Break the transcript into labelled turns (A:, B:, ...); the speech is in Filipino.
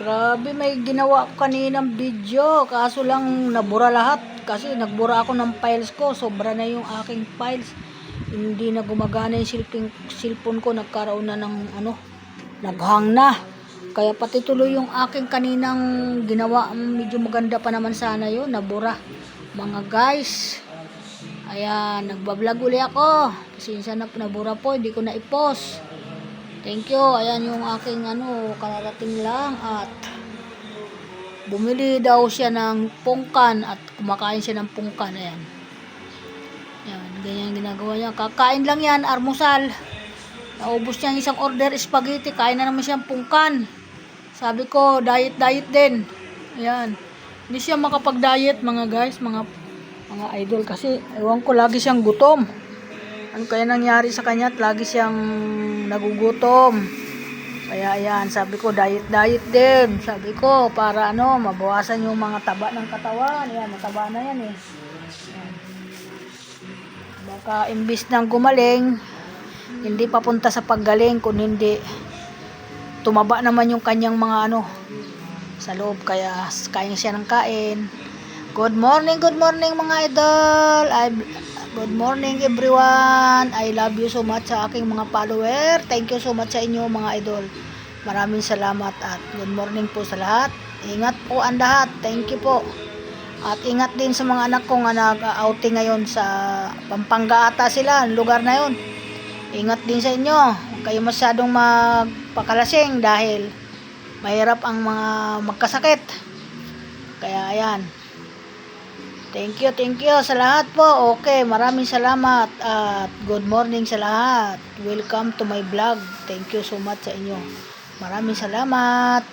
A: Grabe, may ginawa ko kaninang video. Kaso lang nabura lahat. Kasi nagbura ako ng files ko. Sobra na yung aking files. Hindi na gumagana yung cellphone ko. Nagkaroon na ng naghang na. Kaya pati tuloy yung aking kaninang ginawa. Medyo maganda pa naman sana yun. Nabura. Mga guys. Ayan, nagbablog uli ako. Pasensya na, nabura po. Hindi ko na i-post. Thank you. Ayan yung aking kararating lang at bumili daw siya ng pungkan at kumakain siya ng pungkan. Ayan. Ayan, ganyan ginagawa niya. Kakain lang yan, almusal. Naubos niya isang order spaghetti. Kain na naman siyang pungkan. Sabi ko, diet din. Ayan. Hindi siya makapag-diet mga guys, mga idol kasi ewan ko lagi siyang gutom. Ano kaya nangyari sa kanya at lagi siyang nagugutom. Kaya ayan, sabi ko diet din. Sabi ko para mabawasan yung mga taba ng katawan. Ayan, mataba na yan eh. Ayan. Baka imbis ng gumaling, hindi papunta sa paggaling, kung hindi tumaba naman yung kanyang mga sa loob. Kaya kain siya ng kain. Good morning mga idol. Good morning everyone. I love you so much sa aking mga follower. Thank you so much sa inyo mga idol. Maraming salamat at good morning po sa lahat. Ingat po ang lahat. Thank you po. At ingat din sa mga anak kong nag-outing ngayon sa Pampanga ata sila, lugar na yon. Ingat din sa inyo. Huwag kayo masyadong magpakalasing dahil mahirap ang mga magkasakit. Kaya ayan. Thank you sa lahat po. Okay, maraming salamat at good morning sa lahat. Welcome to my vlog. Thank you so much sa inyo. Maraming salamat.